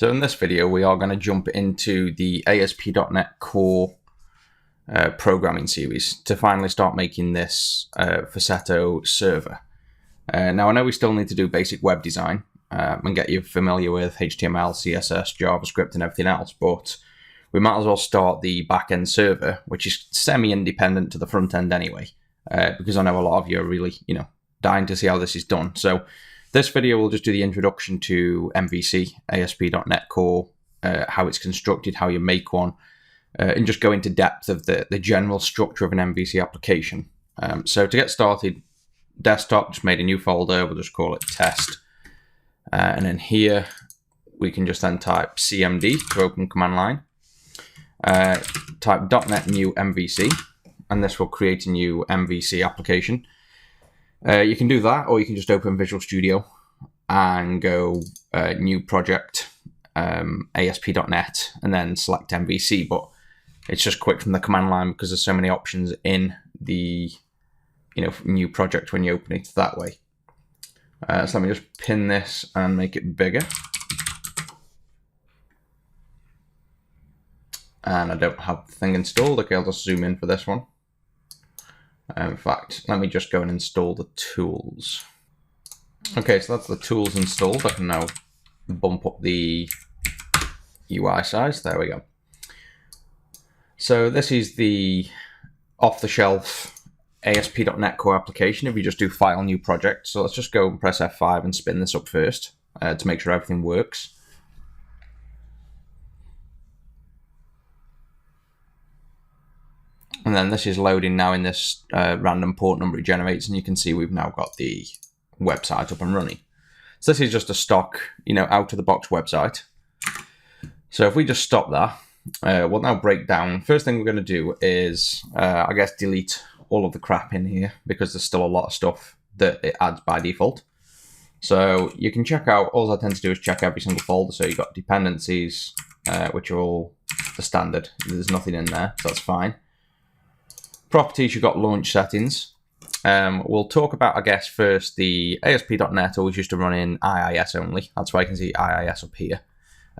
So in this video, we are going to jump into the ASP.NET Core programming series to finally start making this Fasetto server. Now, I know we still need to do basic web design and get you familiar with HTML, CSS, JavaScript, and everything else, but we might as well start the back-end server, which is semi-independent to the front end anyway, because I know a lot of you are really, dying to see how this is done. So this video will just do the introduction to MVC, ASP.NET Core, how it's constructed, how you make one, and just go into depth of the general structure of an MVC application. So to get started, desktop, just made a new folder, we'll just call it test. And then here, we can just then type cmd to open command line. Type .NET new MVC, and this will create a new MVC application. You can do that, or you can just open Visual Studio and go new project, ASP.NET, and then select MVC. But it's just quick from the command line because there's so many options in the new project when you open it that way. So let me just pin this and make it bigger. And I don't have the thing installed. Okay, I'll just zoom in for this one. In fact, let me just go and install the tools. Okay, so that's the tools installed. I can now bump up the UI size. There we go. So this is the off-the-shelf ASP.NET Core application if you just do File, New Project. So let's just go and press F5 and spin this up first to make sure everything works. And then this is loading now in this random port number it generates, and you can see we've now got the website up and running. So this is just a stock, out-of-the-box website. So if we just stop that, we'll now break down. First thing we're going to do is, I guess, delete all of the crap in here because there's still a lot of stuff that it adds by default. So you can check out, all I tend to do is check every single folder. So you've got dependencies, which are all the standard. There's nothing in there, so that's fine. Properties, you've got launch settings. We'll talk about, I guess, first the ASP.NET always used to run in IIS only. That's why you can see IIS up here.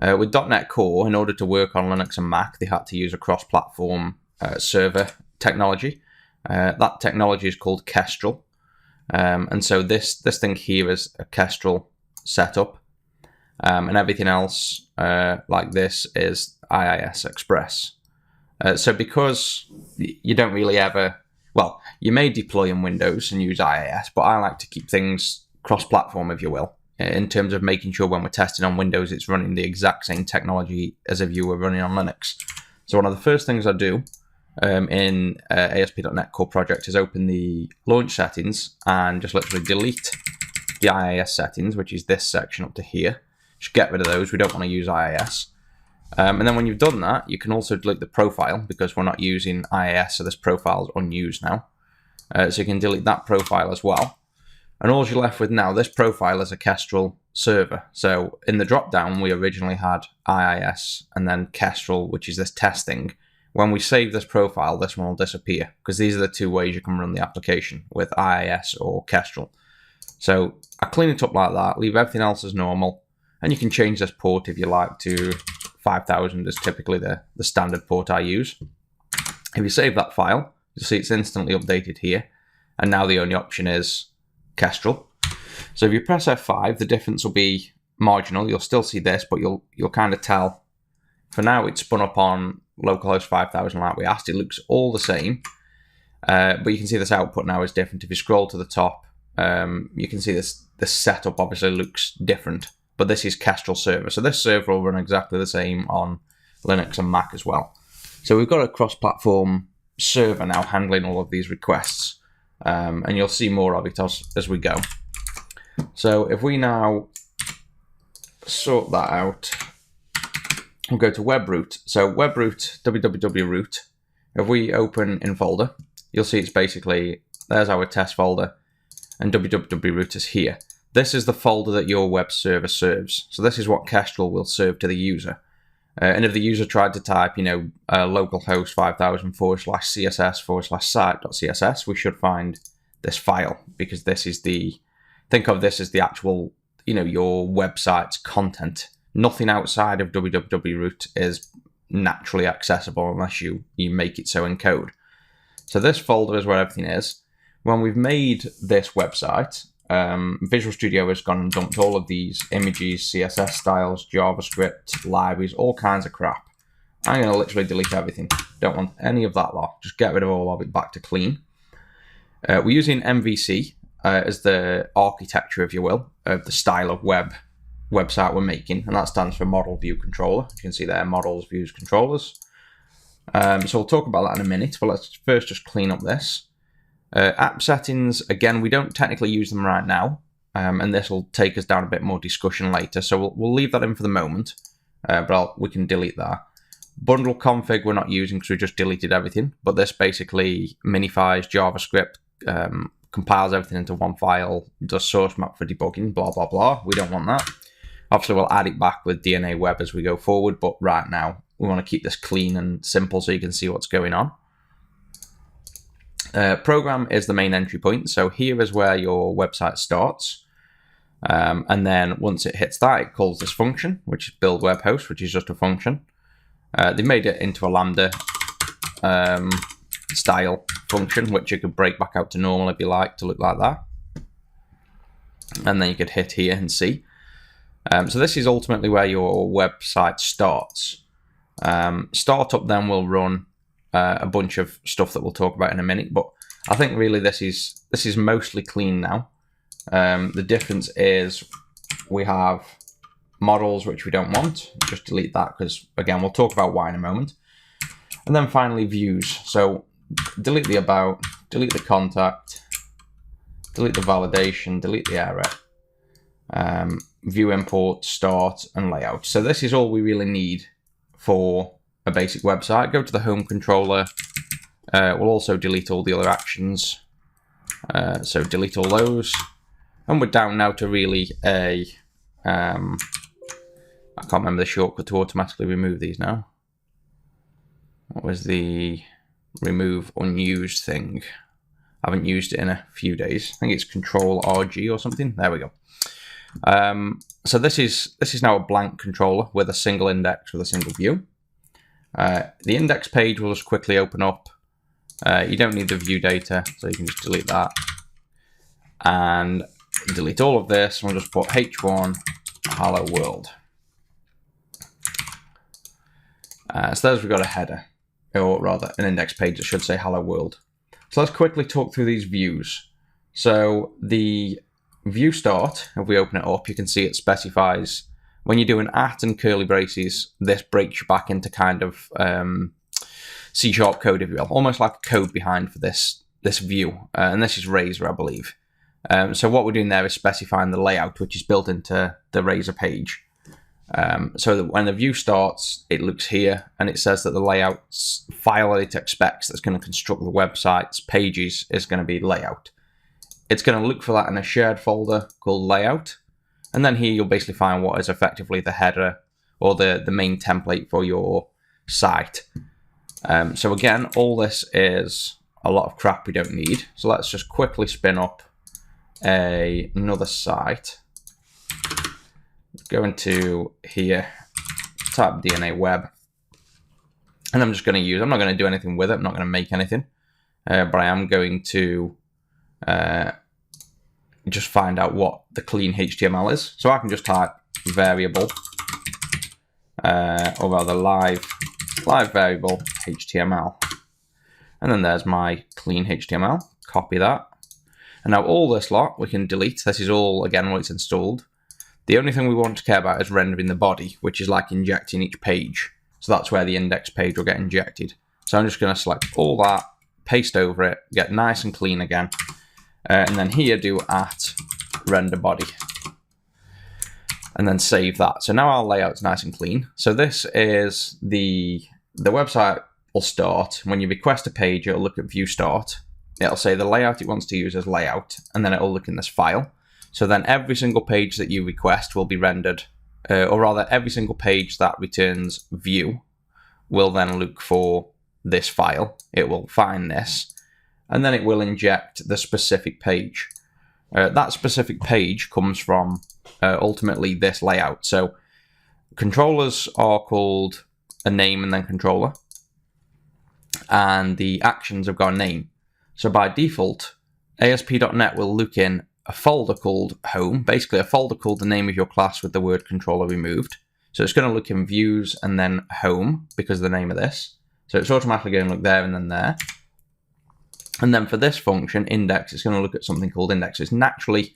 With .NET Core, in order to work on Linux and Mac, they had to use a cross-platform server technology. That technology is called Kestrel. And so this thing here is a Kestrel setup. And everything else like this is IIS Express. So because you don't really ever, well, you may deploy in Windows and use IIS, but I like to keep things cross-platform, if you will, in terms of making sure when we're testing on Windows, it's running the exact same technology as if you were running on Linux. So one of the first things I do in ASP.NET Core project is open the launch settings and just literally delete the IIS settings, which is this section up to here. Just get rid of those. We don't want to use IIS. And then when you've done that, you can also delete the profile because we're not using IIS, so this profile is unused now. So you can delete that profile as well. And all you're left with now, this profile is a Kestrel server. So in the drop-down, we originally had IIS and then Kestrel, which is this testing. When we save this profile, this one will disappear because these are the two ways you can run the application with IIS or Kestrel. So I clean it up like that, leave everything else as normal, and you can change this port if you like to 5000 is typically the standard port I use. If you save that file, you'll see it's instantly updated here. And now the only option is Kestrel. So if you press F5, the difference will be marginal. You'll still see this, but you'll kind of tell. For now, it's spun up on localhost 5000 like we asked. It looks all the same. But you can see this output now is different. If you scroll to the top, you can see this setup obviously looks different. But this is Kestrel server. So this server will run exactly the same on Linux and Mac as well. So we've got a cross-platform server now handling all of these requests. And you'll see more of it as we go. So if we now sort that out, we'll go to webroot. So webroot, www.root. If we open in folder, you'll see it's basically, there's our test folder, and www.root is here. This is the folder that your web server serves. So this is what Kestrel will serve to the user. And if the user tried to type, localhost 5000/css/site.css, we should find this file because this is think of this as the actual, your website's content. Nothing outside of www root is naturally accessible unless you make it so in code. So this folder is where everything is. When we've made this website, Visual Studio has gone and dumped all of these images, CSS styles, JavaScript, libraries, all kinds of crap. I'm going to literally delete everything. Don't want any of that lot. Just get rid of all of it back to clean. We're using MVC as the architecture, if you will, of the style of website we're making, and that stands for Model View Controller. You can see there, Models, Views, Controllers. So we'll talk about that in a minute, but let's first just clean up this. App settings, again, we don't technically use them right now, and this will take us down a bit more discussion later, so we'll leave that in for the moment, but we can delete that. Bundle config we're not using because we just deleted everything, but this basically minifies JavaScript, compiles everything into one file, does source map for debugging, blah, blah, blah. We don't want that. Obviously, we'll add it back with DNA Web as we go forward, but right now, we want to keep this clean and simple so you can see what's going on. Program is the main entry point, so here is where your website starts. And then once it hits that, it calls this function, which is build web host, which is just a function. They made it into a Lambda style function, which you could break back out to normal if you like, to look like that. And then you could hit here and see. So this is ultimately where your website starts. Startup then will run a bunch of stuff that we'll talk about in a minute, but I think really this is mostly clean now. The difference is we have models, which we don't want. Just delete that because, again, we'll talk about why in a moment. And then finally views. So delete the about, delete the contact, delete the validation, delete the error, view import, start, and layout. So this is all we really need for a basic website. Go to the home controller. We'll also delete all the other actions. So delete all those. And we're down now to really a, I can't remember the shortcut to automatically remove these now. What was the remove unused thing? I haven't used it in a few days. I think it's Control RG or something. There we go. So this is now a blank controller with a single index with a single view. The index page will just quickly open up. You don't need the view data, so you can just delete that. And delete all of this, and we'll just put h1 hello world. So there's, we've got a header, or rather an index page that should say hello world. So let's quickly talk through these views. So the view start, if we open it up, you can see it specifies when you do an at and curly braces, this breaks you back into kind of C# code, if you will, almost like a code behind for this view. And this is Razor, I believe. So what we're doing there is specifying the layout, which is built into the Razor page. So that when the view starts, it looks here, and it says that the layout's file that it expects that's going to construct the website's pages is going to be layout. It's going to look for that in a shared folder called layout. And then here you'll basically find what is effectively the header or the main template for your site. So again, all this is a lot of crap we don't need. So let's just quickly spin up another site. Go into here, type DNA Web. And I'm just going to use, I'm not going to do anything with it. I'm not going to make anything. But I am going to just find out what the clean HTML is. So I can just type variable, or rather live variable HTML. And then there's my clean HTML. Copy that. And now all this lot we can delete. This is all, again, when it's installed. The only thing we want to care about is rendering the body, which is like injecting each page. So that's where the index page will get injected. So I'm just going to select all that, paste over it, get nice and clean again. And then here do at render body. And then save that. So now our layout's nice and clean. So this is the website will start. When you request a page, it'll look at view start. It'll say the layout it wants to use as layout, and then it'll look in this file. So then every single page that you request will be rendered, or rather every single page that returns view will then look for this file. It will find this, and then it will inject the specific page. That specific page comes from ultimately this layout. So controllers are called a name and then controller, and the actions have got a name. So by default, ASP.NET will look in a folder called home, basically a folder called the name of your class with the word controller removed. So it's going to look in views and then home because of the name of this. So it's automatically going to look there and then there. And then for this function, index, it's going to look at something called index. It's naturally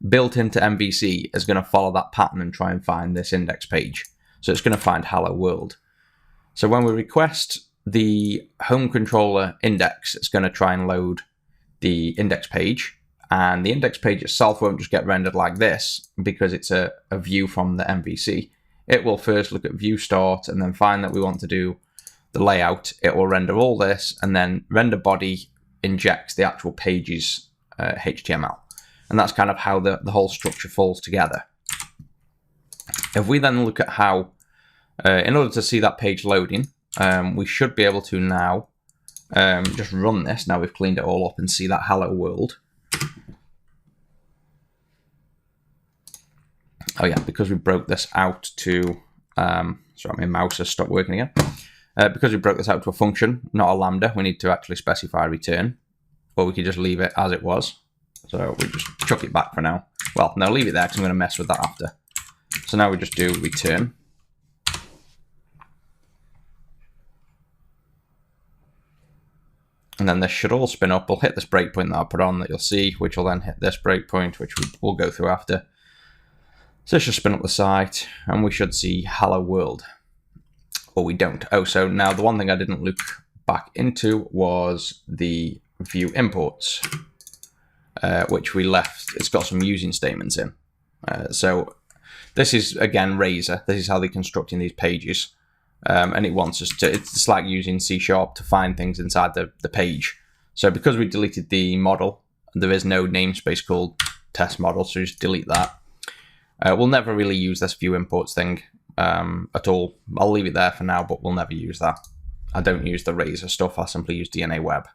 built into MVC is going to follow that pattern and try and find this index page. So it's going to find hello world. So when we request the home controller index, it's going to try and load the index page. And the index page itself won't just get rendered like this because it's a view from the MVC. It will first look at view start and then find that we want to do the layout. It will render all this, and then render body injects the actual page's HTML. And that's kind of how the whole structure falls together. If we then look at how, in order to see that page loading, we should be able to now just run this. Now we've cleaned it all up and see that hello world. Oh yeah, because we broke this out to, sorry, my mouse has stopped working again. Because we broke this out to a function, not a lambda, we need to actually specify return, or we could just leave it as it was. So we just chuck it back for now. Well, no, leave it there because I'm going to mess with that after. So now we just do return. And then this should all spin up. We'll hit this breakpoint that I put on that you'll see, which will then hit this breakpoint, which we'll go through after. So it should spin up the site, and we should see hello world. Or we don't. Oh, so now the one thing I didn't look back into was the view imports, which we left. It's got some using statements in. So this is, again, Razor. This is how they're constructing these pages. And it wants us to, it's like using C# to find things inside the page. So because we deleted the model, there is no namespace called test model, so just delete that. We'll never really use this view imports thing at all. I'll leave it there for now, but we'll never use that. I don't use the Razor stuff, I simply use DNA Web.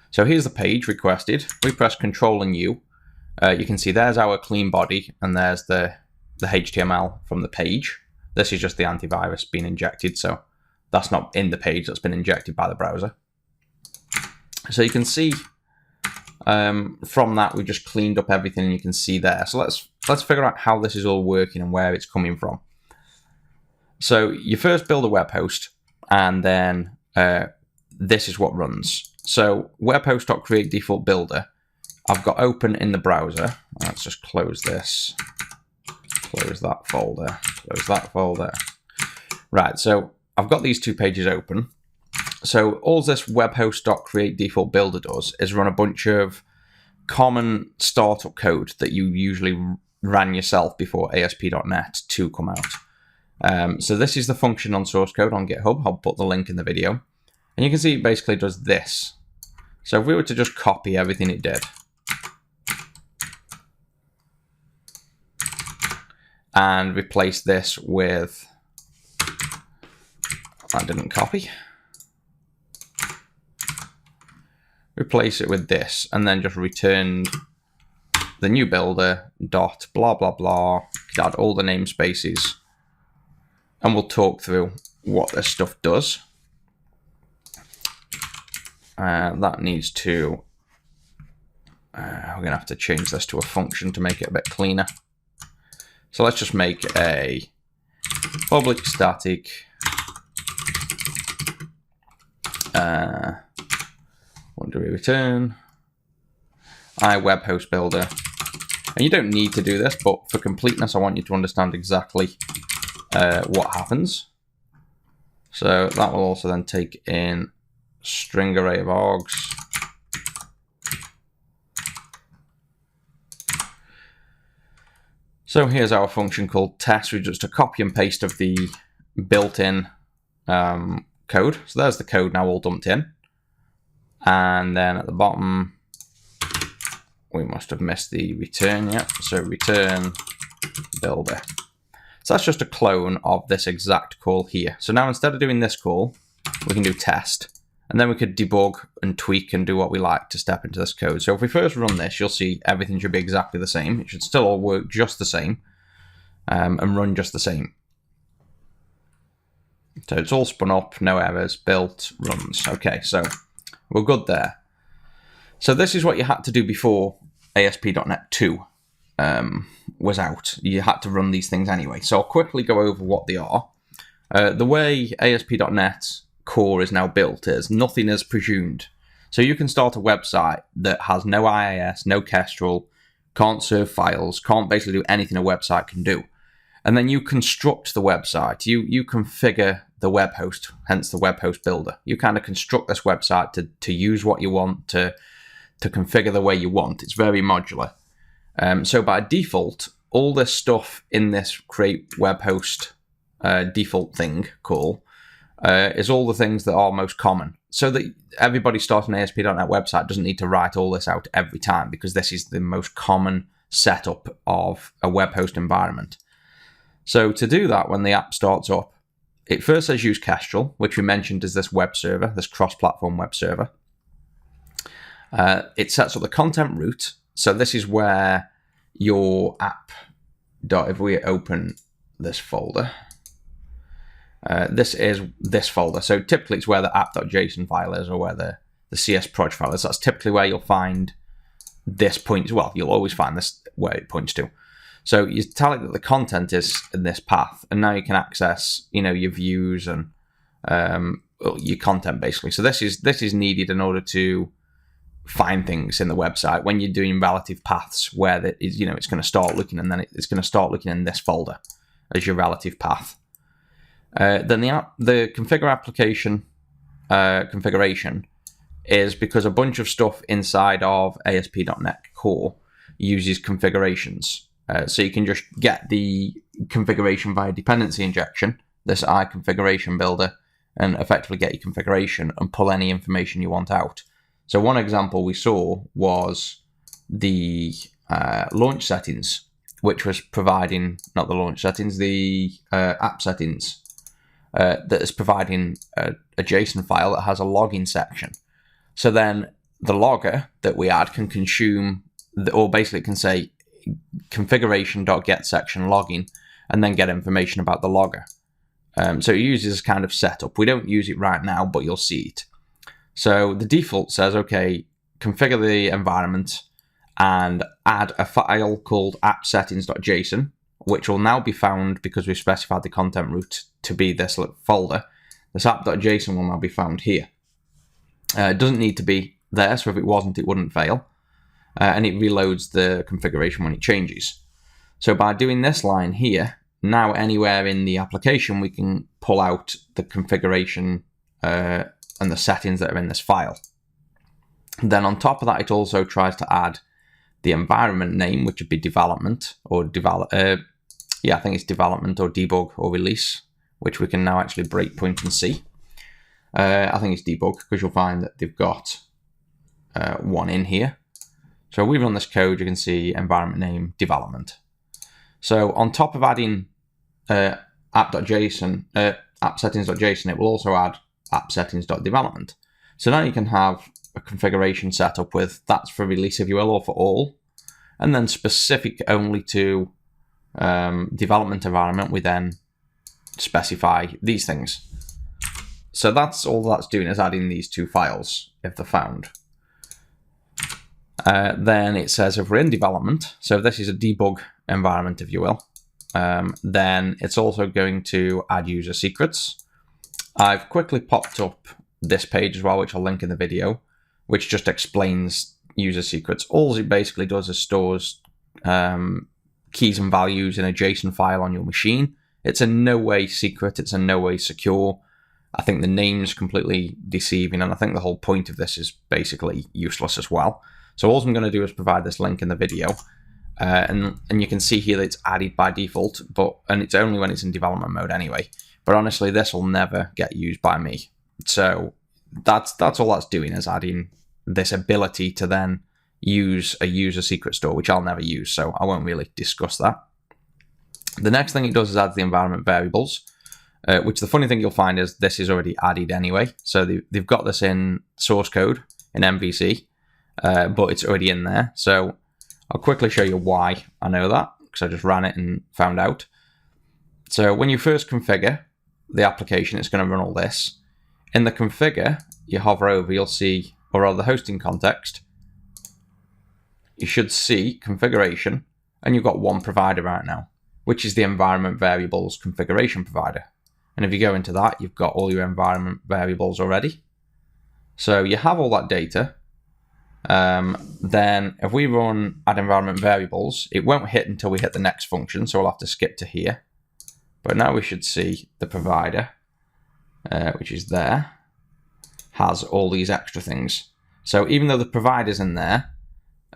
So here's the page requested. We press Control and U. You can see there's our clean body, and there's the HTML from the page. This is just the antivirus being injected, so that's not in the page, that's been injected by the browser. So you can see from that we just cleaned up everything, and you can see there. So let's figure out how this is all working and where it's coming from. So you first build a web host, and then this is what runs. So webhost.create default builder, I've got open in the browser. Let's just close this. Close that folder, close that folder. Right, so I've got these two pages open. So all this webhost.create default builder does is run a bunch of common startup code that you usually ran yourself before ASP.NET 2 come out. So this is the function on source code on GitHub. I'll put the link in the video. And you can see it basically does this. So if we were to just copy everything it did, and replace this with, I didn't copy, replace it with this, and then just return the new builder dot blah blah blah, add all the namespaces, and we'll talk through what this stuff does. That needs to, we're going to have to change this to a function to make it a bit cleaner. So let's just make a public static what do we return? Web host builder. And you don't need to do this, but for completeness, I want you to understand exactly what happens. So that will also then take in string array of args. So here's our function called test, which is just a copy and paste of the built-in code. So there's the code now all dumped in. And then at the bottom, we must have missed the return, yep. So return builder. So that's just a clone of this exact call here. So now instead of doing this call, we can do test. And then we could debug and tweak and do what we like to step into this code. So if we first run this, you'll see everything should be exactly the same. It should still all work just the same and run just the same. So it's all spun up, no errors, built, runs. Okay, so we're good there. So this is what you had to do before ASP.NET 2 was out. You had to run these things anyway. So I'll quickly go over what they are. The way ASP.NET Core is now built is nothing is presumed. So you can start a website that has no IIS, no Kestrel, can't serve files, can't basically do anything a website can do. And then you construct the website. You configure the web host, hence the web host builder. You kind of construct this website to use what you want, to configure the way you want. It's very modular. So by default, all this stuff in this create web host default thing call is all the things that are most common. So that everybody starting an ASP.NET website doesn't need to write all this out every time, because this is the most common setup of a web host environment. So to do that, when the app starts up, it first says use Kestrel, which we mentioned is this web server, this cross-platform web server. It sets up the content root. So this is where your app, if we open this folder, this is this folder. So typically it's where the app.json file is, or where the CS proj file is. That's typically where you'll find this point. Well, you'll always find this where it points to. So you tell it that the content is in this path, and now you can access, your views and your content basically. So this is needed in order to find things in the website when you're doing relative paths, where it's going to start looking, and then it's going to start looking in this folder as your relative path. Then the configure application configuration is because a bunch of stuff inside of ASP.NET Core uses configurations. So you can just get the configuration via dependency injection, this iConfiguration builder, and effectively get your configuration and pull any information you want out. So one example we saw was the launch settings, which was providing, not the launch settings, the app settings, that is providing a JSON file that has a logging section. So then the logger that we add can consume, or basically can say configuration.get section logging, and then get information about the logger. So it uses this kind of setup. We don't use it right now, but you'll see it. So the default says, okay, configure the environment and add a file called appsettings.json, which will now be found, because we've specified the content root to be this folder. This app.json will now be found here. It doesn't need to be there, so if it wasn't, it wouldn't fail. And it reloads the configuration when it changes. So by doing this line here, now anywhere in the application, we can pull out the configuration and the settings that are in this file. Then on top of that, it also tries to add the environment name, which would be development or I think it's development or debug or release, which we can now actually breakpoint and see. I think it's debug, because you'll find that they've got one in here. So we run this code, you can see environment name, development. So on top of adding app.json, appsettings.json, it will also add appsettings.development. So now you can have a configuration set up with that's for release, if you will, or for all, and then specific only to development environment, we then specify these things. So that's all that's doing, is adding these two files if they're found. Then it says if we're in development, so if this is a debug environment, if you will, then it's also going to add user secrets. I've quickly popped up this page as well, which I'll link in the video, which just explains user secrets. All it basically does is stores keys and values in a JSON file on your machine. It's in no way secret, it's in no way secure. I think the name's completely deceiving, and I think the whole point of this is basically useless as well. So all I'm going to do is provide this link in the video, and you can see here that it's added by default, and it's only when it's in development mode anyway. But honestly, this will never get used by me. So that's all that's doing, is adding this ability to then use a user secret store, which I'll never use, so I won't really discuss that. The next thing it does is add the environment variables, which the funny thing you'll find is this is already added anyway. So they've got this in source code in MVC, but it's already in there. So I'll quickly show you why I know that, because I just ran it and found out. So when you first configure, the application, it's going to run all this. In the configure, you hover over, you'll see, or rather the hosting context, you should see configuration, and you've got one provider right now, which is the environment variables configuration provider. And if you go into that, you've got all your environment variables already. So you have all that data. Then if we run add environment variables, it won't hit until we hit the next function, so we'll have to skip to here. But now we should see the provider, which is there, has all these extra things. So even though the provider's in there,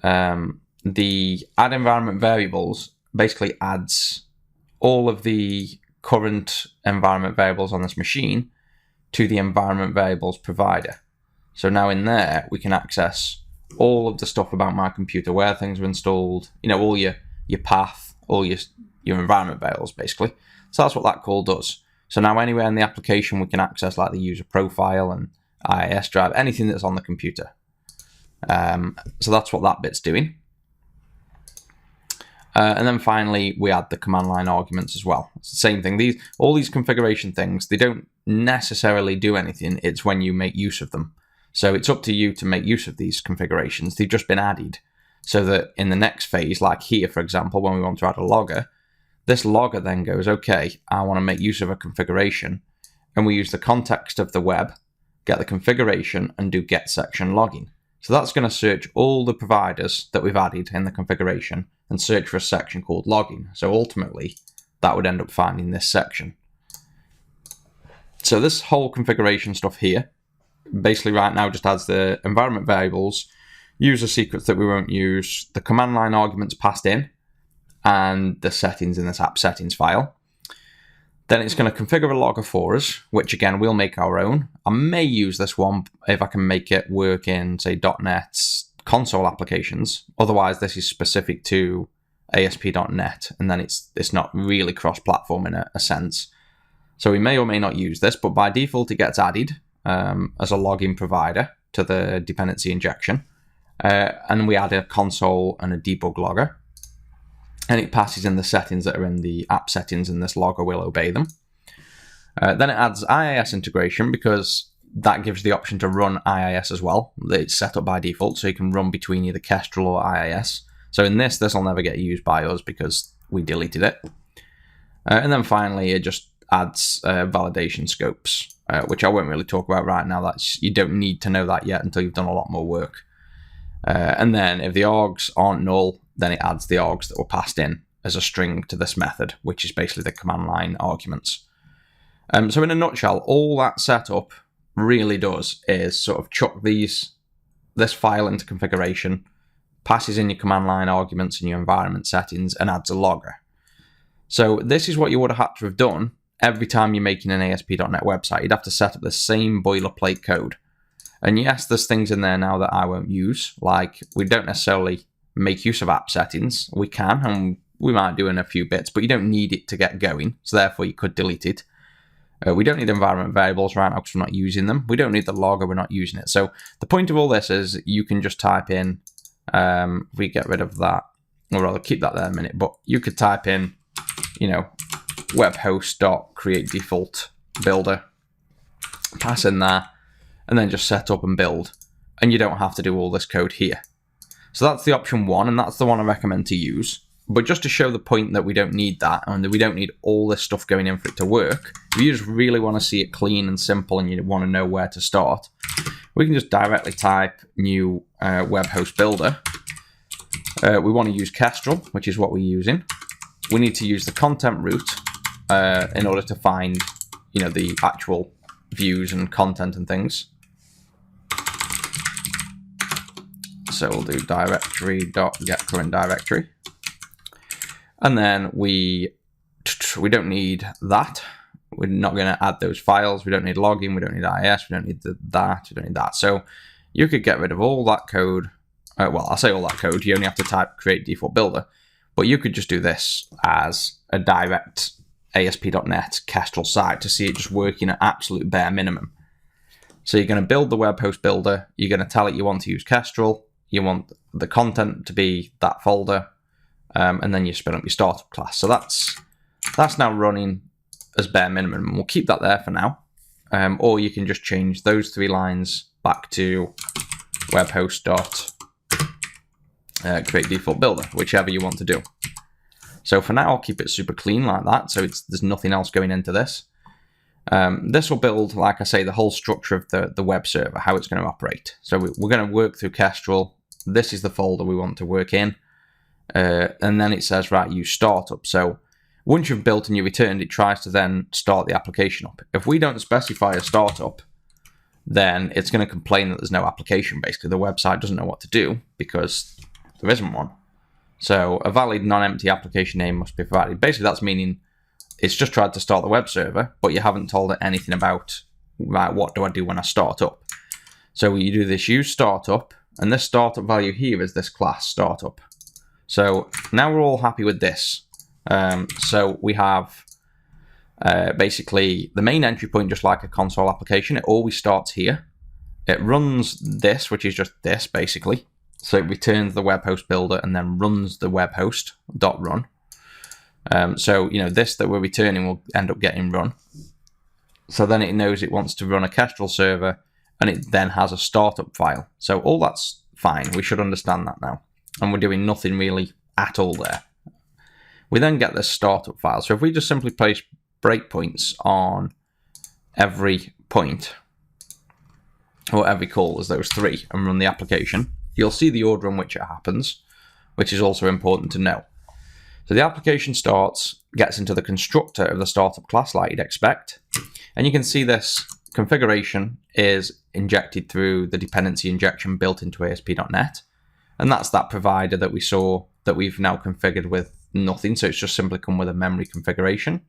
the add environment variables basically adds all of the current environment variables on this machine to the environment variables provider. So now in there, we can access all of the stuff about my computer, where things are installed, all your path, all your environment variables, basically. So that's what that call does. So now anywhere in the application, we can access like the user profile and IIS drive, anything that's on the computer. So that's what that bit's doing. And then finally, we add the command line arguments as well. It's the same thing. All these configuration things, they don't necessarily do anything. It's when you make use of them. So it's up to you to make use of these configurations. They've just been added so that in the next phase, like here, for example, when we want to add a logger, this logger then goes, okay, I want to make use of a configuration. And we use the context of the web, get the configuration, and do get section logging. So that's going to search all the providers that we've added in the configuration and search for a section called logging. So ultimately, that would end up finding this section. So this whole configuration stuff here, basically right now just adds the environment variables, user secrets that we won't use, the command line arguments passed in, and the settings in this app settings file. Then it's going to configure a logger for us, which again, we'll make our own. I may use this one if I can make it work in, say, .NET's console applications. Otherwise, this is specific to ASP.NET, and then it's not really cross-platform in a sense. So we may or may not use this, but by default, it gets added as a login provider to the dependency injection. And we add a console and a debug logger. And it passes in the settings that are in the app settings, and this logger will obey them. Then it adds IIS integration, because that gives the option to run IIS as well. It's set up by default, so you can run between either Kestrel or IIS. So in this will never get used by us because we deleted it. And then finally, it just adds validation scopes, which I won't really talk about right now. You don't need to know that yet until you've done a lot more work. And then if the args aren't null, then it adds the args that were passed in as a string to this method, which is basically the command line arguments. So in a nutshell, all that setup really does is sort of chuck this file into configuration, passes in your command line arguments and your environment settings, and adds a logger. So this is what you would have had to have done every time you're making an ASP.NET website. You'd have to set up the same boilerplate code. And yes, there's things in there now that I won't use, like we don't necessarily make use of app settings. We can, and we might do in a few bits, but you don't need it to get going, so therefore you could delete it. We don't need environment variables right now because we're not using them. We don't need the logger, we're not using it. So the point of all this is you can just type in, if we get rid of that, or rather keep that there a minute, but you could type in, webhost.createDefault builder, pass in there, and then just set up and build. And you don't have to do all this code here. So that's the option one, and that's the one I recommend to use. But just to show the point that we don't need that, and that we don't need all this stuff going in for it to work, if you just really want to see it clean and simple and you want to know where to start, we can just directly type new web host builder. We want to use Kestrel, which is what we're using. We need to use the content root in order to find, the actual views and content and things. So we'll do directory.getCurrentDirectory. And then we don't need that. We're not going to add those files. We don't need login. We don't need IIS. We don't need that. We don't need that. So you could get rid of all that code. Well, I'll say all that code. You only have to type create default builder. But you could just do this as a direct ASP.NET Kestrel site to see it just working at absolute bare minimum. So you're going to build the web host builder. You're going to tell it you want to use Kestrel. You want the content to be that folder. And then you spin up your startup class. So that's now running as bare minimum. And we'll keep that there for now. Or you can just change those 3 lines back to webhost.create default builder, whichever you want to do. So for now, I'll keep it super clean like that. So there's nothing else going into this. This will build, like I say, the whole structure of the web server, how it's going to operate. So we're going to work through Kestrel. This is the folder we want to work in. And then it says, right, use startup. So once you've built and you returned, it tries to then start the application up. If we don't specify a startup, then it's going to complain that there's no application. Basically, the website doesn't know what to do because there isn't one. So a valid non-empty application name must be provided. Basically, that's meaning it's just tried to start the web server, but you haven't told it anything about, right, what do I do when I start up? So you do this use startup, and this startup value here is this class startup. So now we're all happy with this. So we have basically the main entry point, just like a console application. It always starts here. It runs this, which is just this, basically. So it returns the web host builder and then runs the web host.run. So, this that we're returning will end up getting run. So then it knows it wants to run a Kestrel server, and it then has a startup file. So all that's fine. We should understand that now. And we're doing nothing really at all there. We then get this startup file. So if we just simply place breakpoints on every point, or every call as those 3, and run the application, you'll see the order in which it happens, which is also important to know. So the application starts, gets into the constructor of the startup class like you'd expect. And you can see this configuration is injected through the dependency injection built into ASP.NET. And that's that provider that we saw that we've now configured with nothing. So it's just simply come with a memory configuration,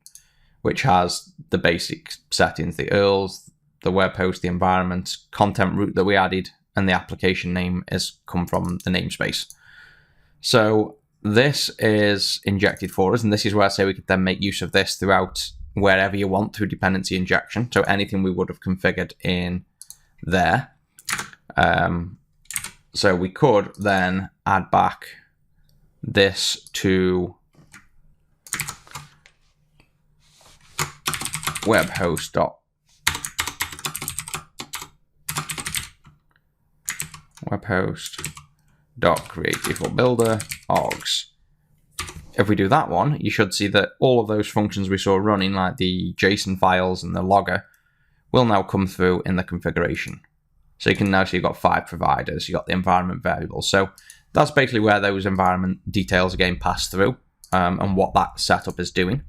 which has the basic settings, the URLs, the web host, the environment, content route that we added, and the application name is come from the namespace. So this is injected for us, and this is where I say we could then make use of this throughout wherever you want through dependency injection. So anything we would have configured in there. So we could then add back this to webhost.create default builder args. If we do that one, you should see that all of those functions we saw running, like the JSON files and the logger, will now come through in the configuration. So you can now see you've got 5 providers, you've got the environment variables. So that's basically where those environment details are getting passed through, and what that setup is doing.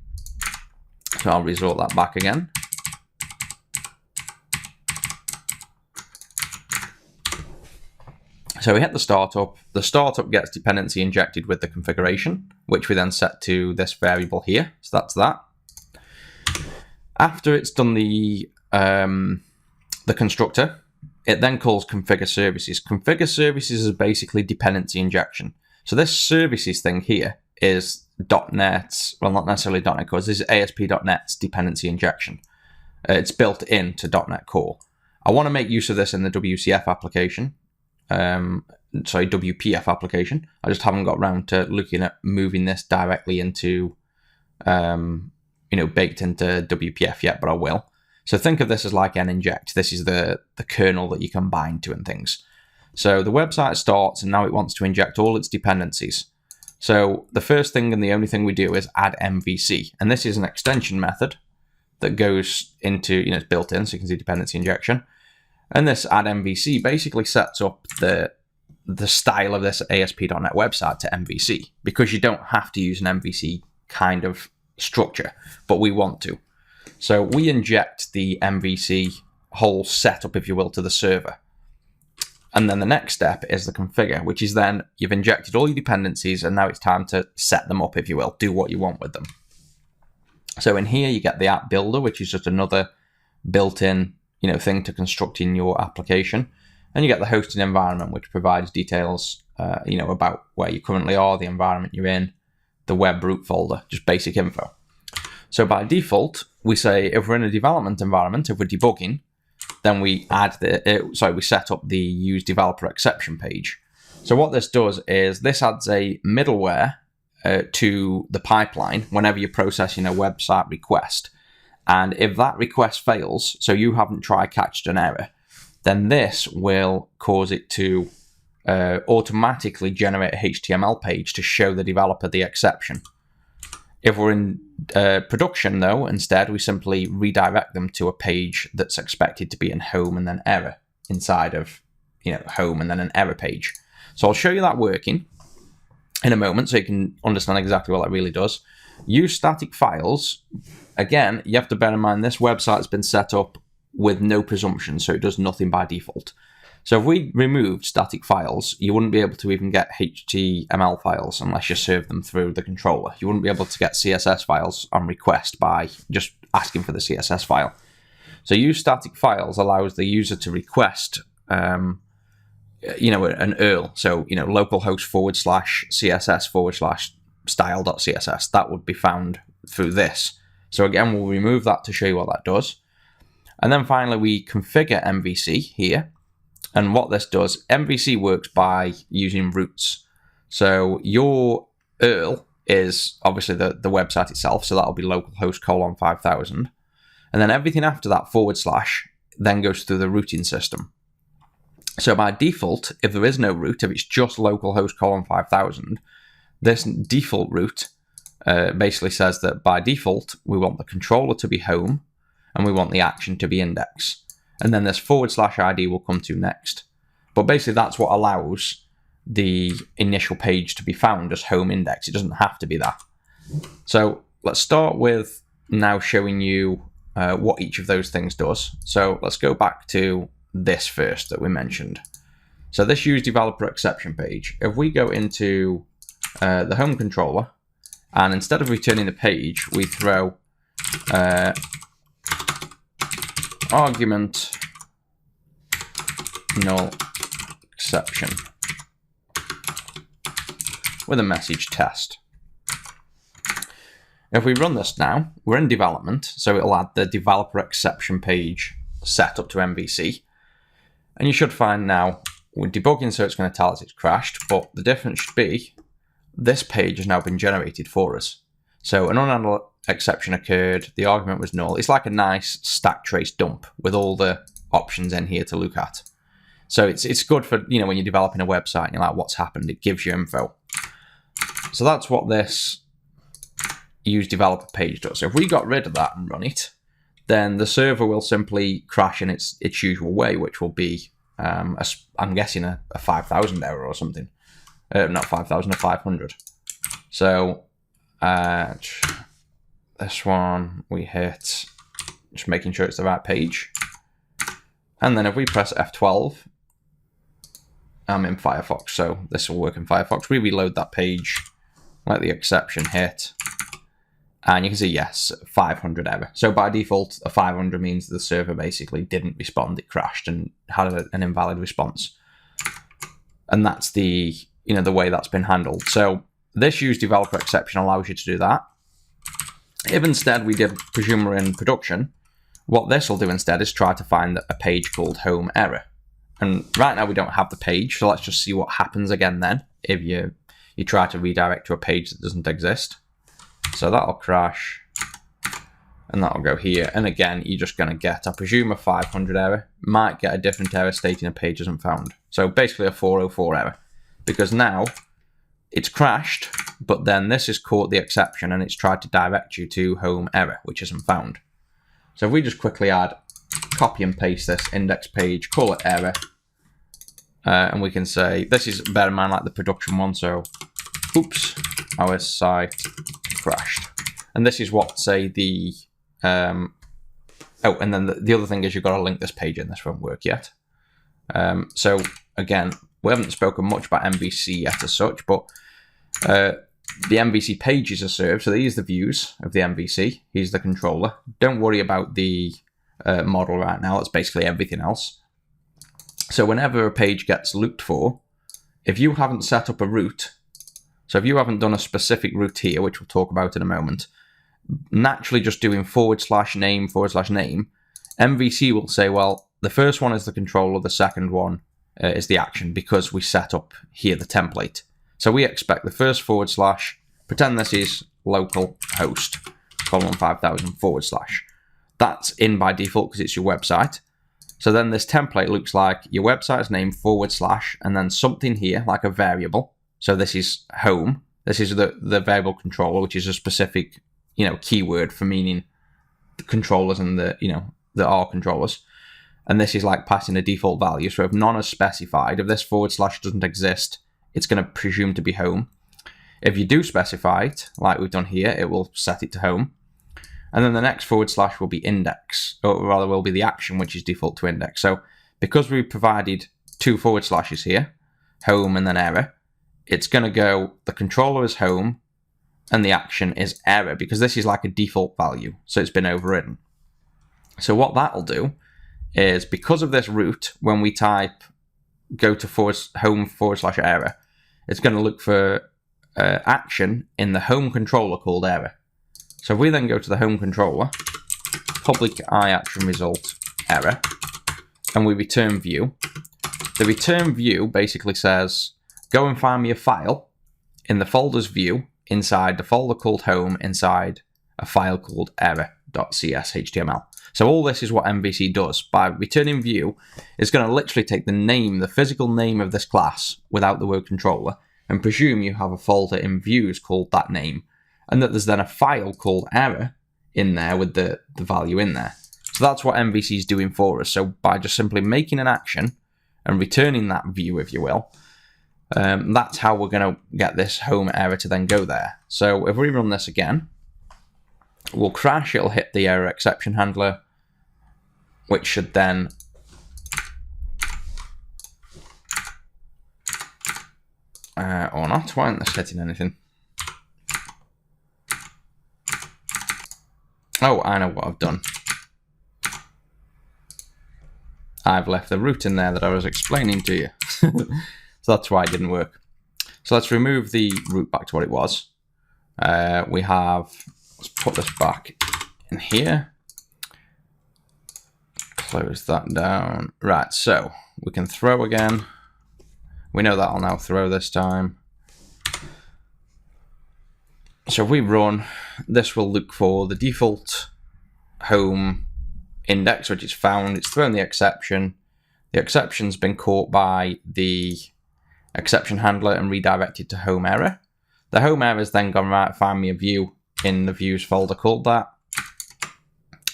So I'll resort that back again. So we hit the startup. The startup gets dependency injected with the configuration, which we then set to this variable here. So that's that. After it's done the constructor, it then calls configure services. Configure services is basically dependency injection. So this services thing here is .NET's, well, not necessarily .NET Core, this is ASP.NET's dependency injection. It's built into .NET Core. I want to make use of this in the WCF application. WPF application. I just haven't got around to looking at moving this directly into, baked into WPF yet, but I will. So think of this as like ninject. This is the kernel that you can bind to and things. So the website starts, and now it wants to inject all its dependencies. So the first thing and the only thing we do is add MVC, and this is an extension method that goes into, it's built in, so you can see dependency injection. And this add MVC basically sets up the style of this ASP.NET website to MVC, because you don't have to use an MVC kind of structure, but we want to. So we inject the MVC whole setup, if you will, to the server. And then the next step is the configure, which is then you've injected all your dependencies, and now it's time to set them up, if you will, do what you want with them. So in here you get the app builder, which is just another built-in thing to construct in your application. And you get the hosting environment, which provides details, about where you currently are, the environment you're in, the web root folder, just basic info. So by default, we say if we're in a development environment, if we're debugging, then we add we set up the use developer exception page. So what this does is this adds a middleware to the pipeline whenever you're processing a website request. And if that request fails, so you haven't try-catched an error, then this will cause it to automatically generate a HTML page to show the developer the exception. If we're in production, though, instead, we simply redirect them to a page that's expected to be in home and then error inside of, home and then an error page. So I'll show you that working in a moment so you can understand exactly what that really does. Use static files. Again, you have to bear in mind this website's been set up with no presumption, so it does nothing by default. So if we removed static files, you wouldn't be able to even get HTML files unless you serve them through the controller. You wouldn't be able to get CSS files on request by just asking for the CSS file. So use static files allows the user to request an URL. So, localhost /CSS/style.css. That would be found through this. So again, we'll remove that to show you what that does. And then finally, we configure MVC here. And what this does, MVC works by using roots. So your URL is obviously the website itself. So that'll be localhost 5000. And then everything after that / then goes through the routing system. So by default, if there is no root, if it's just localhost 5000, this default root basically says that by default, we want the controller to be home and we want the action to be index. And then this /ID will come to next. But basically that's what allows the initial page to be found as home index. It doesn't have to be that. So let's start with now showing you what each of those things does. So let's go back to this first that we mentioned. So this use developer exception page. If we go into the home controller and instead of returning the page, we throw argument null exception with a message test. If we run this now, we're in development, so it'll add the developer exception page set up to MVC. And you should find now, we're debugging, so it's going to tell us it's crashed, but the difference should be this page has now been generated for us. So an unhandled exception occurred, the argument was null. It's like a nice stack trace dump with all the options in here to look at. So it's good for, when you're developing a website and you're like, what's happened? It gives you info. So that's what this use developer page does. So if we got rid of that and run it, then the server will simply crash in its usual way, which will be, I'm guessing, a 5000 error or something. Not 5000, a 500. So this one we hit, just making sure it's the right page. And then if we press F12, I'm in Firefox, so this will work in Firefox. We reload that page, let the exception hit, and you can see, yes, 500 error. So by default, a 500 means the server basically didn't respond, it crashed and had an invalid response. And that's the way that's been handled. So this use developer exception allows you to do that. If instead we did presume we're in production, what this will do instead is try to find a page called home error. And right now we don't have the page, so let's just see what happens again then if you try to redirect to a page that doesn't exist. So that'll crash, and that'll go here. And again, you're just going to get, I presume, a 500 error. Might get a different error stating a page isn't found. So basically a 404 error, because now it's crashed, but then this has caught the exception and it's tried to direct you to home error, which isn't found. So if we just quickly add, copy and paste this index page, call it error, and we can say, this is, bear in mind, like the production one, so, oops, our site crashed. And this is what, say, the, and then the other thing is you've got to link this page in, this won't work yet. So, again, we haven't spoken much about MVC yet as such, but the MVC pages are served, so these are the views of the MVC. Here's the controller. Don't worry about the model right now, it's basically everything else. So whenever a page gets looked for, if you haven't set up a route, so if you haven't done a specific route here, which we'll talk about in a moment, naturally just doing /name, /name, MVC will say, well, the first one is the controller, the second one is the action, because we set up here the template. So we expect the first /, pretend this is local host, 5000 /. That's in by default because it's your website. So then this template looks like your website's name / and then something here like a variable. So this is home. This is the variable controller, which is a specific, keyword for meaning the controllers and the are controllers. And this is like passing a default value. So if none is specified, if this / doesn't exist, it's going to presume to be home. If you do specify it, like we've done here, it will set it to home. And then the next / will be index, or rather will be the action, which is default to index. So because we provided 2 / here, home and then error, it's going to go, the controller is home and the action is error, because this is like a default value. So it's been overridden. So what that'll do is, because of this root, when we type go to home / error, it's going to look for action in the home controller called error. So if we then go to the home controller, public I action result error, and we return view, the return view basically says, go and find me a file in the folders view inside the folder called home inside a file called error.cs HTML. So all this is what MVC does. By returning view, it's going to literally take the name, the physical name of this class without the word controller, and presume you have a folder in views called that name, and that there's then a file called error in there with the value in there. So that's what MVC is doing for us. So by just simply making an action and returning that view, if you will, that's how we're going to get this home error to then go there. So if we run this again, we'll crash, it'll hit the error exception handler, which should then or not. Why isn't this hitting anything? Oh, I know what I've done. I've left the root in there that I was explaining to you. So that's why it didn't work. So let's remove the root back to what it was. Let's put this back in here. Close that down. Right, so we can throw again. We know that'll now throw this time. So if we run, this will look for the default home index, which is found. It's thrown the exception. The exception's been caught by the exception handler and redirected to home error. The home error is then gone, right, find me a view in the views folder called that.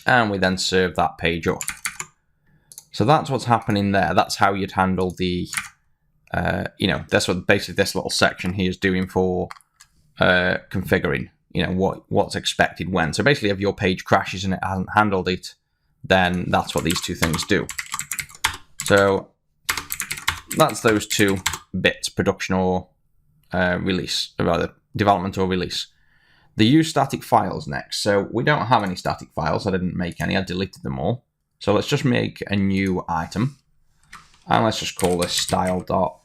And we then serve that page up. So that's what's happening there. That's how you'd handle the, that's what basically this little section here is doing for configuring, what's expected when. So basically if your page crashes and it hasn't handled it, then that's what these two things do. So that's those two bits, production or release, or rather development or release. The use static files next. So we don't have any static files. I didn't make any. I deleted them all. So let's just make a new item. And let's just call this style.css.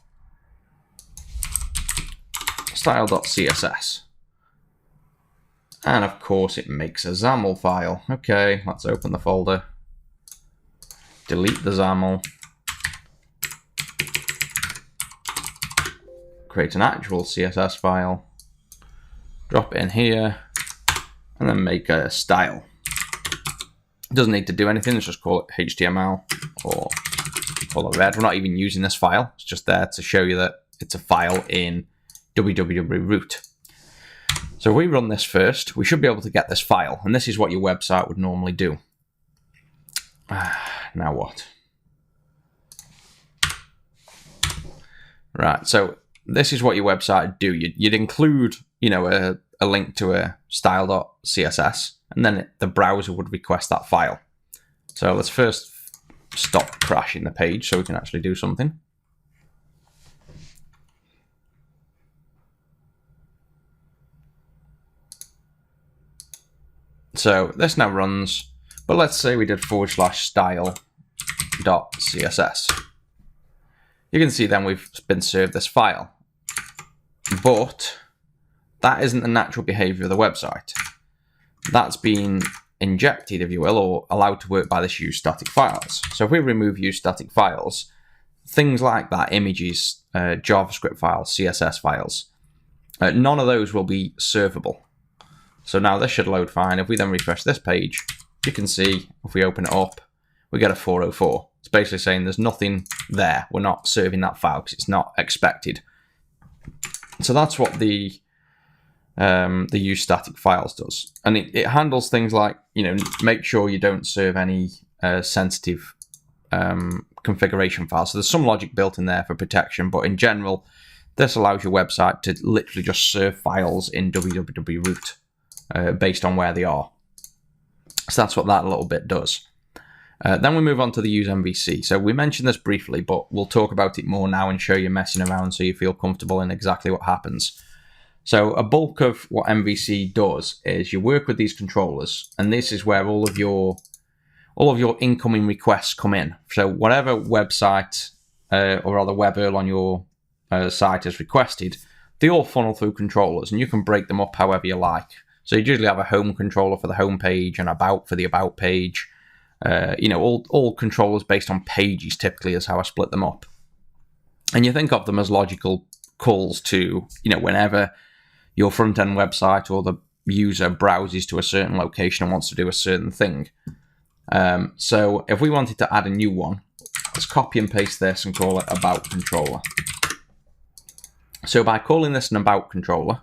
And of course it makes a XAML file. Okay, let's open the folder. Delete the XAML. Create an actual CSS file. Drop it in here. And then make a style. It doesn't need to do anything. Let's just call it HTML or call it red. We're not even using this file. It's just there to show you that it's a file in www.root. So if we run this first, we should be able to get this file. And this is what your website would normally do. Now what? Right, so this is what your website would do. You'd include, a link to a style.css, and then the browser would request that file. So let's first stop crashing the page so we can actually do something. So this now runs, but let's say we did /style.css. You can see then we've been served this file, but that isn't the natural behavior of the website. That's been injected, if you will, or allowed to work by this use static files. So if we remove use static files, things like that, images, JavaScript files, CSS files, none of those will be servable. So now this should load fine. If we then refresh this page, you can see if we open it up, we get a 404. It's basically saying there's nothing there. We're not serving that file because it's not expected. So that's what the use static files does. And it handles things like, make sure you don't serve any sensitive configuration files. So there's some logic built in there for protection, but in general, this allows your website to literally just serve files in www root based on where they are. So that's what that little bit does. Then we move on to the use MVC. So we mentioned this briefly, but we'll talk about it more now and show you messing around so you feel comfortable in exactly what happens. So a bulk of what MVC does is you work with these controllers, and this is where all of your incoming requests come in. So whatever website or other web URL on your site is requested, they all funnel through controllers, and you can break them up however you like. So you usually have a home controller for the home page and about for the about page. All controllers based on pages typically is how I split them up. And you think of them as logical calls to, whenever your front-end website or the user browses to a certain location and wants to do a certain thing. So if we wanted to add a new one, let's copy and paste this and call it about controller. So by calling this an about controller,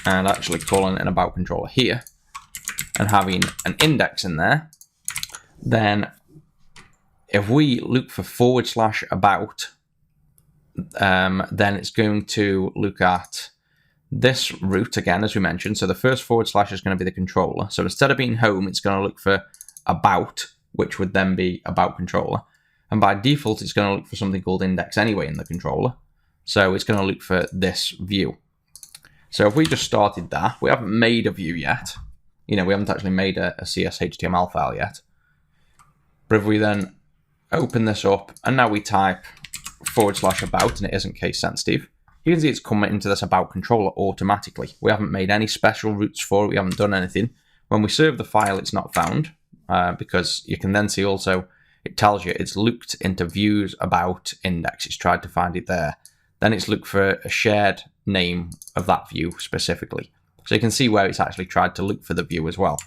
and actually calling it an about controller here, and having an index in there, then if we look for /about, then it's going to look at this root again, as we mentioned. So the first / is going to be the controller. So instead of being home, it's going to look for about, which would then be about controller. And by default, it's going to look for something called index anyway in the controller. So it's going to look for this view. So if we just started that, we haven't made a view yet. We haven't actually made a CS/HTML file yet. But if we then open this up and now we type /about and it isn't case sensitive, you can see it's coming into this about controller automatically. We haven't made any special routes for it. We haven't done anything. When we serve the file, it's not found because you can then see also it tells you it's looked into views about index. It's tried to find it there. Then it's looked for a shared name of that view specifically. So you can see where it's actually tried to look for the view as well.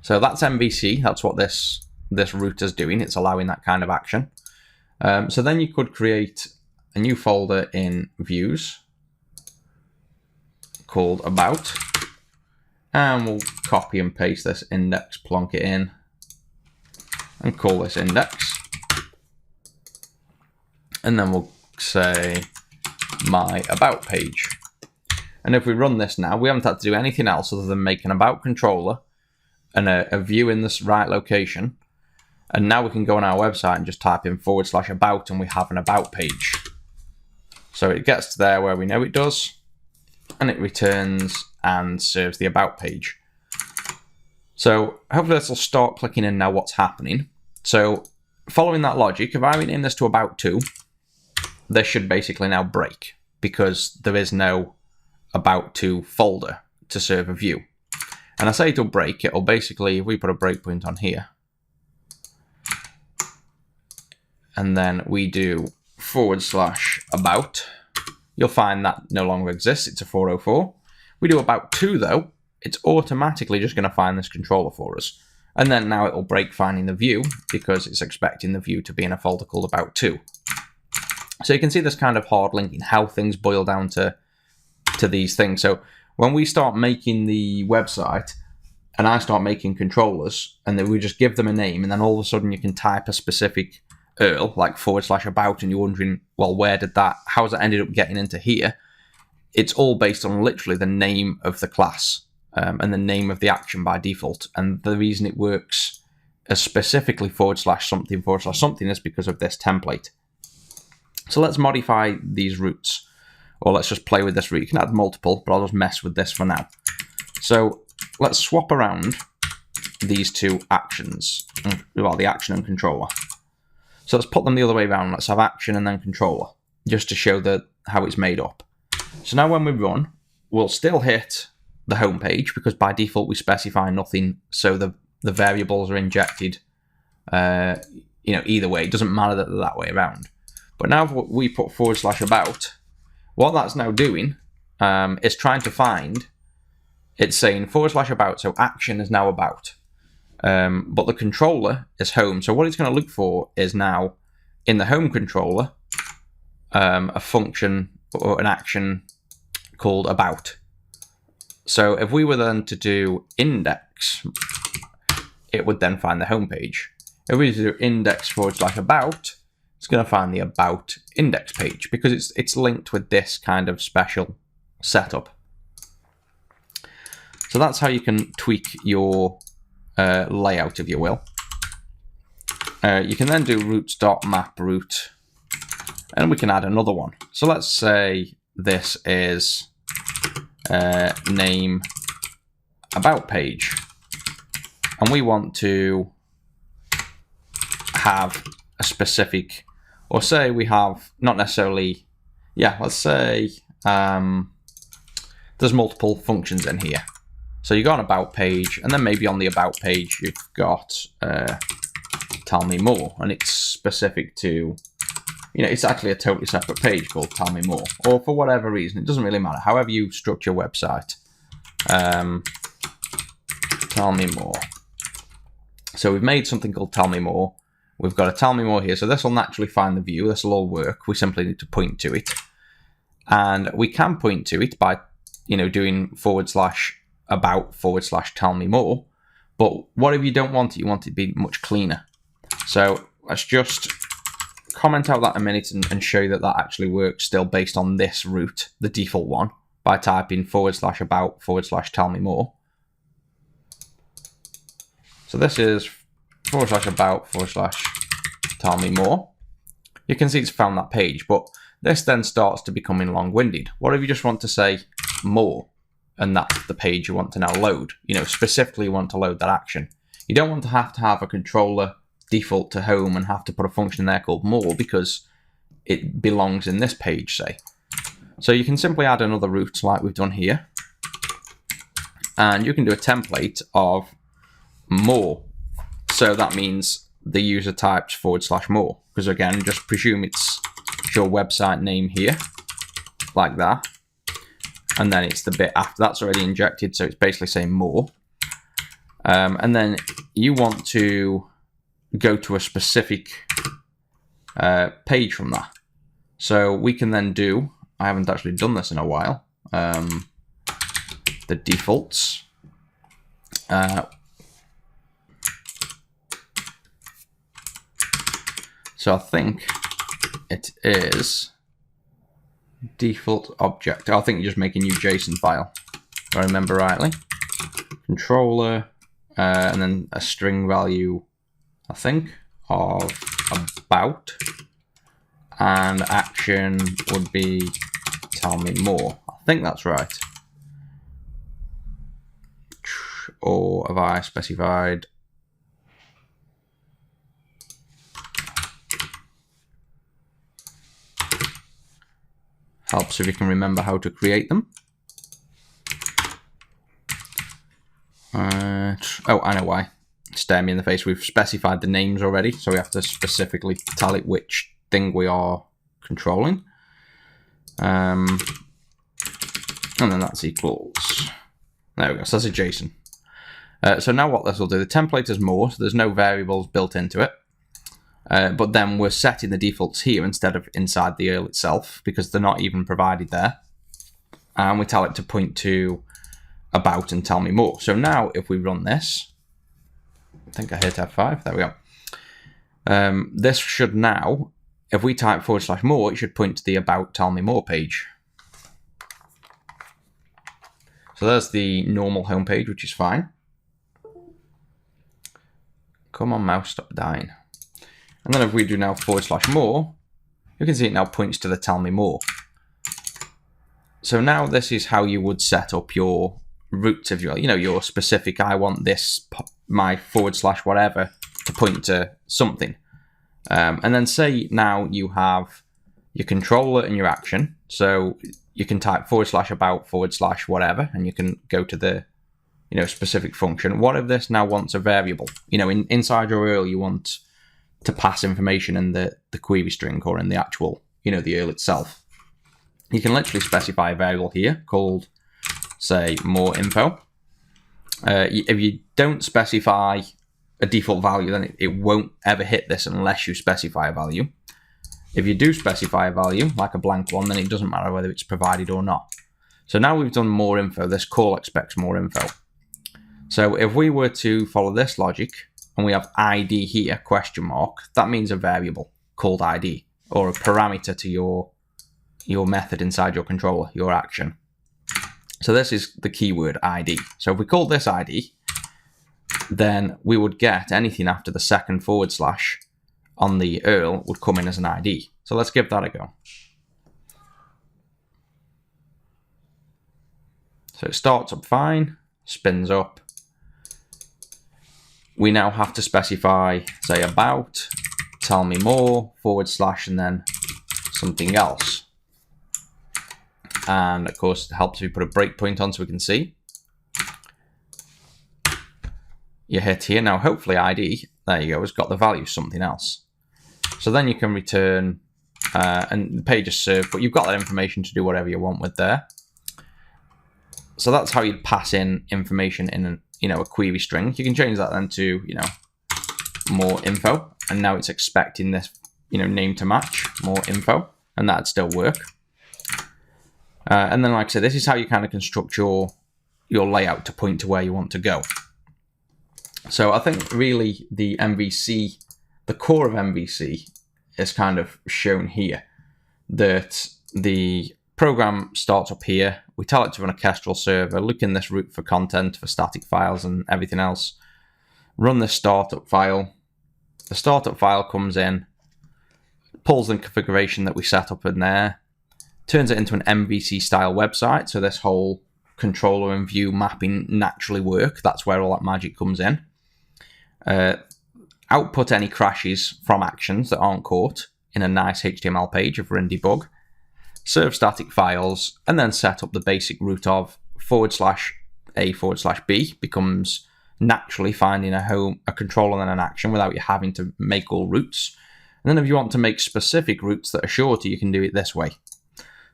So that's MVC. That's what this route is doing. It's allowing that kind of action. So then you could create a new folder in views called about. And we'll copy and paste this index, plonk it in, and call this index. And then we'll say my about page. And if we run this now, we haven't had to do anything else other than make an about controller and a view in this right location. And now we can go on our website and just type in /about and we have an about page. So it gets to there where we know it does, and it returns and serves the about page. So hopefully this will start clicking in now what's happening. So following that logic, if I rename this to about 2, this should basically now break because there is no about 2 folder to serve a view. And I say it'll break, it'll basically, if we put a breakpoint on here, and then we do /about, you'll find that no longer exists. It's a 404. We do about 2 though, it's automatically just going to find this controller for us. And then now it will break finding the view because it's expecting the view to be in a folder called about 2. So you can see this kind of hard linking, how things boil down to these things. So when we start making the website and I start making controllers and then we just give them a name and then all of a sudden you can type a specific URL like /about and you're wondering, well, how's that ended up getting into here? It's all based on literally the name of the class and the name of the action by default. And the reason it works as specifically /something is because of this template. So let's modify these routes, or let's just play with this route. You can add multiple, but I'll just mess with this for now. So let's swap around these two actions, well, the action and controller. So let's put them the other way around. Let's have action and then controller, just to show how it's made up. So now when we run, we'll still hit the home page because by default we specify nothing, so the variables are injected. Either way, it doesn't matter that they're that way around. But now if we put /about, what that's now doing is trying to find it's saying /about, so action is now about. But the controller is home. So what it's going to look for is now in the home controller a function or an action called about. So if we were then to do index, it would then find the home page. If we do index /about, it's going to find the about index page because it's linked with this kind of special setup. So that's how you can tweak your layout, if you will. You can then do routes.map route, and we can add another one. So let's say this is name about page, and we want to have a specific, or say we have not necessarily, yeah, let's say there's multiple functions in here. So you got an about page, and then maybe on the about page you've got tell me more, and it's specific to, it's actually a totally separate page called tell me more, or for whatever reason, it doesn't really matter. However you structure your website, tell me more. So we've made something called tell me more. We've got a tell me more here, so this will naturally find the view. This will all work. We simply need to point to it, and we can point to it by, doing /about /tell me more. But what if you don't want it? You want it to be much cleaner. So let's just comment out that a minute and show you that that actually works still based on this route, the default one, by typing /about /tell me more. So this is /about /tell me more. You can see it's found that page, but this then starts to becoming long-winded. What if you just want to say more, and that's the page you want to now load? Specifically you want to load that action. You don't want to have a controller default to home and have to put a function in there called more because it belongs in this page, say. So you can simply add another route like we've done here, and you can do a template of more. So that means the user types /more, because again, just presume it's your website name here, like that. And then it's the bit after that's already injected, so it's basically saying more. And then you want to go to a specific page from that. So we can then do, I haven't actually done this in a while, the defaults. So I think it is default object. I think you just make a new JSON file, if I remember rightly. Controller, and then a string value, I think, of about, and action would be tell me more. I think that's right. Or have I specified? Helps if you can remember how to create them. Oh, I know why. Stare me in the face. We've specified the names already, so we have to specifically tell it which thing we are controlling. And then that's equals. There we go. So that's a JSON. So now what this will do, the template is more, so there's no variables built into it. But then we're setting the defaults here instead of inside the URL itself because they're not even provided there. And we tell it to point to about and tell me more. So now if we run this, I think I hit F5, there we go. This should now, if we type /more, it should point to the about tell me more page. So there's the normal homepage, which is fine. Come on, mouse, stop dying. And then if we do now /more, you can see it now points to the tell me more. So now this is how you would set up your routes, if you will, your specific, I want this, my / whatever, to point to something. And then say now you have your controller and your action. So you can type /about / whatever, and you can go to the specific function. What if this now wants a variable? Inside your URL, you want to pass information in the query string or in the actual, the URL itself. You can literally specify a variable here called say more info. If you don't specify a default value, then it won't ever hit this unless you specify a value. If you do specify a value, like a blank one, then it doesn't matter whether it's provided or not. So now we've done more info, this call expects more info. So if we were to follow this logic, and we have ID here, question mark, that means a variable called ID, or a parameter to your method inside your controller, your action. So this is the keyword ID. So if we call this ID, then we would get anything after the second / on the URL would come in as an ID. So let's give that a go. So it starts up fine, spins up. We now have to specify, say, about, tell me more, / and then something else. And of course, it helps if you put a breakpoint on so we can see. You hit here. Now, hopefully ID, there you go, has got the value something else. So then you can return, and the page is served, but you've got that information to do whatever you want with there. So that's how you'd pass in information in a query string. You can change that then to, more info. And now it's expecting this, name to match, more info, and that'd still work. And then, like I said, this is how you kind of construct your layout to point to where you want to go. So I think really the MVC, the core of MVC is kind of shown here, that the program starts up here. We tell it to run a Kestrel server, look in this root for content, for static files and everything else. Run this startup file. The startup file comes in, pulls the configuration that we set up in there, turns it into an MVC style website. So this whole controller and view mapping naturally work. That's where all that magic comes in. Output any crashes from actions that aren't caught in a nice HTML page if we're in debug. Serve static files, and then set up the basic route of /A/B becomes naturally finding a controller and an action without you having to make all routes. And then if you want to make specific routes that are shorter, you can do it this way.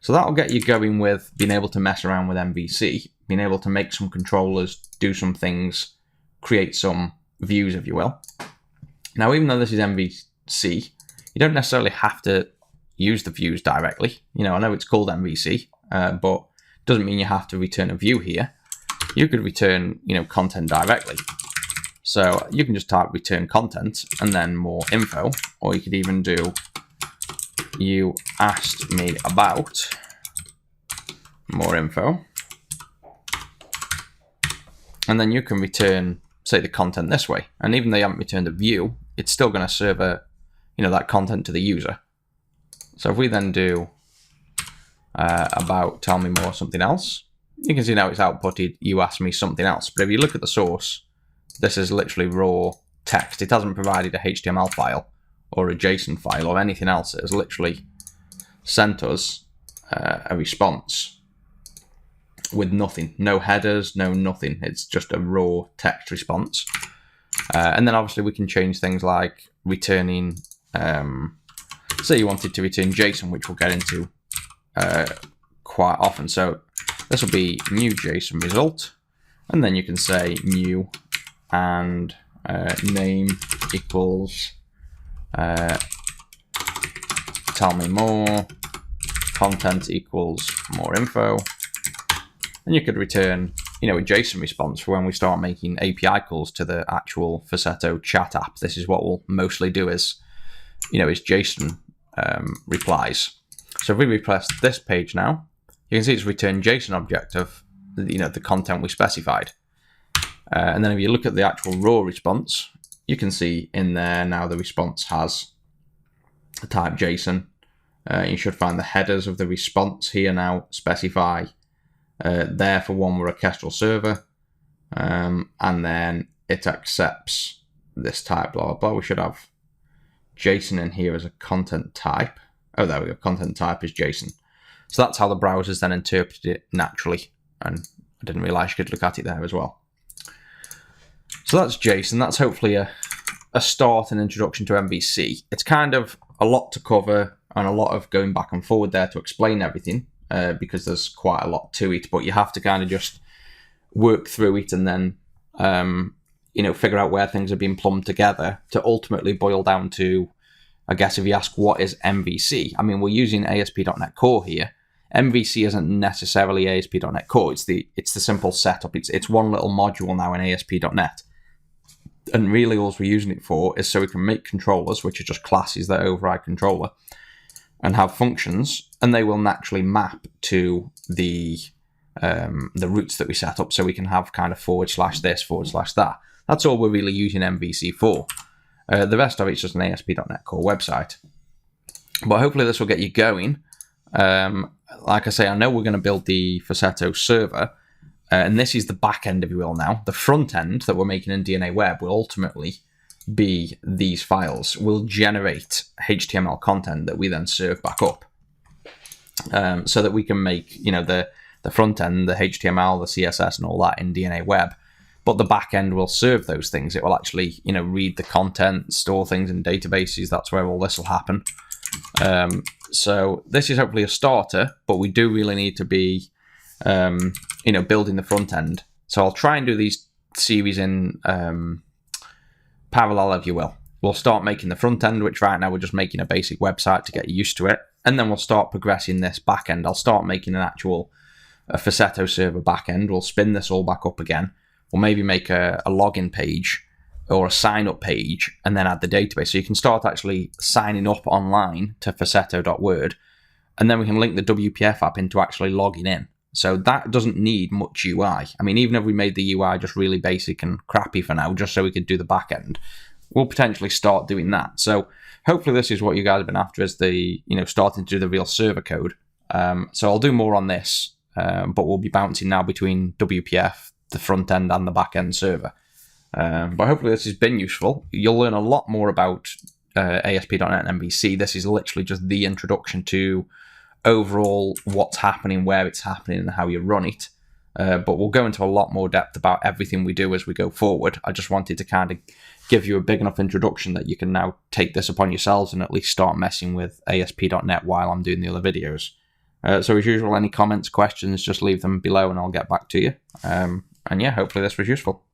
So that'll get you going with being able to mess around with MVC, being able to make some controllers, do some things, create some views, if you will. Now, even though this is MVC, you don't necessarily have to use the views directly. I know it's called MVC, but it doesn't mean you have to return a view here. You could return, content directly. So you can just type return content and then more info, or you could even do you asked me about more info. And then you can return, say, the content this way. And even though you haven't returned a view, it's still going to serve that content to the user. So if we then do about tell me more something else, you can see now it's outputted you asked me something else. But if you look at the source, this is literally raw text. It hasn't provided a HTML file or a JSON file or anything else. It has literally sent us a response with nothing. No headers, no nothing. It's just a raw text response. And then obviously we can change things like returning, say you wanted to return JSON, which we'll get into quite often. So this will be new JSON result. And then you can say new and name equals tell me more, content equals more info. And you could return, a JSON response for when we start making API calls to the actual Fasetto chat app. This is what we'll mostly do is JSON replies. So if we repress this page now, you can see it's returned JSON object of the content we specified. And then if you look at the actual raw response, you can see in there now the response has a type JSON. You should find the headers of the response here now specify there for one we're a Kestrel server, and then it accepts this type, blah, blah, blah. We should have JSON in here as a content type. Oh, there we go. Content type is JSON. So that's how the browser's then interpreted it naturally. And I didn't realize you could look at it there as well. So that's JSON. That's hopefully a start and introduction to MVC. It's kind of a lot to cover and a lot of going back and forward there to explain everything. because there's quite a lot to it, but you have to kind of just work through it and then, figure out where things are being plumbed together to ultimately boil down to, I guess if you ask what is MVC, I mean, we're using ASP.NET Core here. MVC isn't necessarily ASP.NET Core. It's the simple setup. It's one little module now in ASP.NET. And really all we're using it for is so we can make controllers, which are just classes that override controller, and have functions, and they will naturally map to the roots that we set up, so we can have kind of /this, /that. That's all we're really using MVC for. The rest of it's just an ASP.NET Core website. But hopefully this will get you going. Like I say, I know we're going to build the Fasetto server, and this is the back end, if you will, now. The front end that we're making in DNA Web will ultimately be these files. We'll generate HTML content that we then serve back up, so that we can make, the front end, the HTML, the CSS, and all that in DNA Web. But the back end will serve those things. It will actually, read the content, store things in databases. That's where all this will happen. So this is hopefully a starter, but we do really need to be, building the front end. So I'll try and do these series in parallel, if you will. We'll start making the front end, which right now we're just making a basic website to get used to it. And then we'll start progressing this back end. I'll start making an actual Fasetto server back end. We'll spin this all back up again. We'll maybe make a login page or a sign up page and then add the database. So you can start actually signing up online to Fasetto.word, and then we can link the WPF app into actually logging in. So that doesn't need much UI. I mean, even if we made the UI just really basic and crappy for now, just so we could do the back end, we'll potentially start doing that. So hopefully this is what you guys have been after, is the, starting to do the real server code. So I'll do more on this, but we'll be bouncing now between WPF, the front end, and the back end server. But hopefully this has been useful. You'll learn a lot more about ASP.NET and MVC. This is literally just the introduction to overall what's happening, where it's happening, and how you run it. But we'll go into a lot more depth about everything we do as we go forward. I just wanted to kind of give you a big enough introduction that you can now take this upon yourselves and at least start messing with ASP.NET while I'm doing the other videos. So as usual, any comments, questions, just leave them below and I'll get back to you. And yeah, hopefully this was useful.